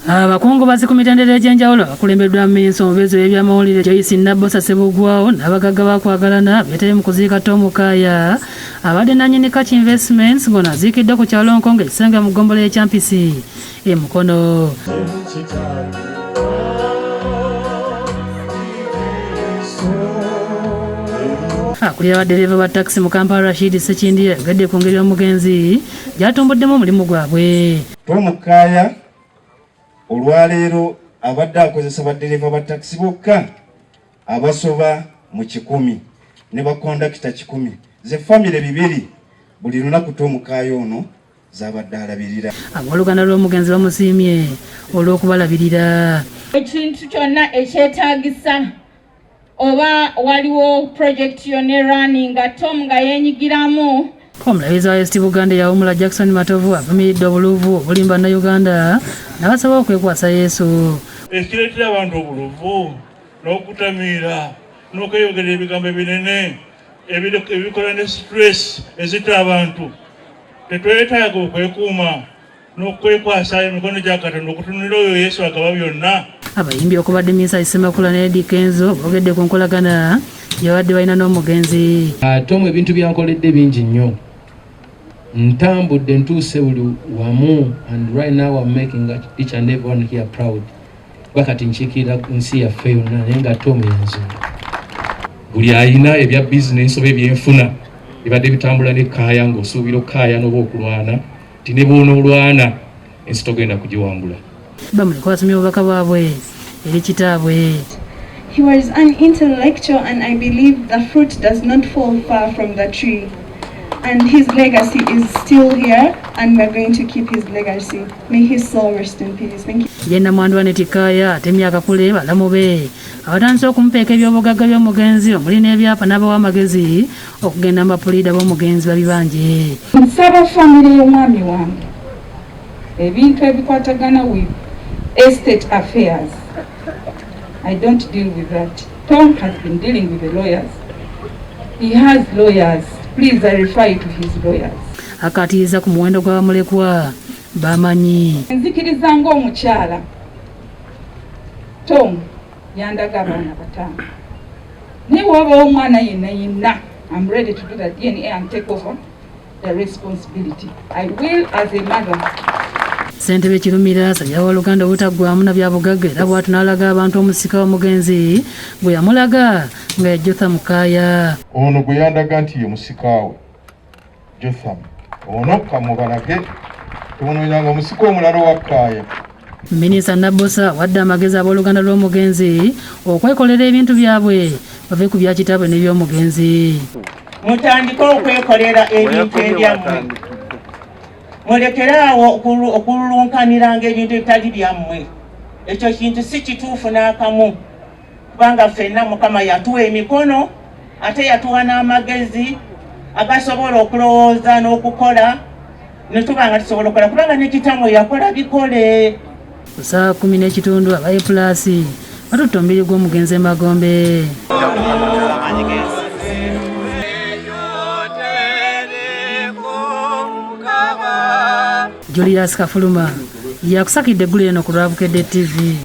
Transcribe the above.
Abakungu bazi ku mitendera egy'enjawulo bakulembeddwa Minisita omubeezi w'ebyamawulire Joyce Nabbosa Ssebugwawo n'abagagga bakwagalana beetebe mu kuziika Tom Kaaya abadde nannyini Kach Investments ng'ono aziikiddwa ku kyalo Nkonge ekisenga mu ggombolola y'Ekyampisi e Mukono. Akulira baddereeva ba takisi mu Kampala Rashid Ssekindi yagedde ku ngeri y'omugenzi gy'atumbuddemu omulimu gwabwe. Tom Kaaya olwaleero abadde akozesa baddereeva ba takisi bokka abasoba mu 100 ne bakondakita 100 ze famire 2 buli lunaku Tom Kaaya ono z'abadde alabirira. Abooluganda lw'omugenzi bamusiimye olw'okubalabirira. Ekintu kyonna ekyetaagisa oba waliwo project yonna running Tom nga yeenyigiramu. Omulabizi wa East Buganda yawumula Jackson Matovu avumiridde obuluvu obulimba na Uganda n'abasaba okwekwasa Yesu. Ekireetera abantu obuluvu n'okutamiira n'okweyogera ebigambo ebinene ebikola ne stress ezita abantu. Tetwetaaga okwekuuma n'okwekwasa emikono gya Katonda okutunulira oyo Yesu agaba byonna. Abayimbi okubadde Minisita Semakula ne Eddie Kenzo boogedde ku nkolagana gy'abadde balina n'omugenzi. Tom ebintu byankoledde bingi nnyo. Ntambudde ntuuse buli wamu, and right now I'm making each and everyone here proud. Bakati nkiikirira nsi yaffe yonna naye nga Tom yanzimba. Buli alina ebya bizinensi oba ebyenfuna bibadde bitambula ne Kaaya ng'osuubira Kaaya n'oba okulwana ti ne bw'onoolwana ensi togenda kugiwangula. Bamuleka basomye obubaka bwabwe eri kitaabwe. He was an intellectual, and I believe the fruit does not fall far from the tree. And his legacy is still here, and we're going to keep his legacy. May his soul rest in peace. Thank you. Yenna mwandu Aneti Kaaya atemya akakule balamu be abatandise okumupeeka ebyobugagga by'omugenzi omuli n'ebyapa n'abawa amagezi okugenda mbapuliida b'omugenzi babibanje. Nsaba famire y'omwami wange ebintu ebikwatagana with estate affairs. I don't deal with that. Tom has been dealing with the lawyers. He has lawyers. Please, I refer you to his lawyers. Akatiiza ku muwendo gw'abamulekwa bamanyi. Nzikiriza ng'omukyala Tom yandaga abaana 5. Naye bw'oba omwana yenna, I'm ready to do the DNA and take over the responsibility. I will as a mother. Ssentebe Kirumira asabye Abaaluganda obutaggwaamu na byabugagga era bw'atu n'alaga abantu omusika w'omugenzi gwe yamulaga nga ye Jotham Kaaya. Ono gwe yandaga nti ye musika we Jotham ono kamubalage tuboneranga omusika omulala wa Kaaya. Minisita Nabbosa wadde amagezi abooluganda lw'omugenzi okwekolera ebintu byabwe bave ku bya kitaabwe n'eby'omugenzi. Mutandike okwekolera ebintu ebyammwe. Mulekeraawo okulunkaniranga ebintu ebitali byammwe. Ekyo kintu si kituufu n'akamu kubanga ffenna Mukama yatuwa emikono ate yatuwa n'amagezi agasobola okulowooza n'okukola ne tuba nga tusobola okukola kubanga ne kitamwe yakola bikole. Ku ssaawa 10:30 aba A+ batutta omubiri gw'omugenzi Magombe. Julius Kafuluma yakusakidde eggulu eno ku Lwabukedde TV.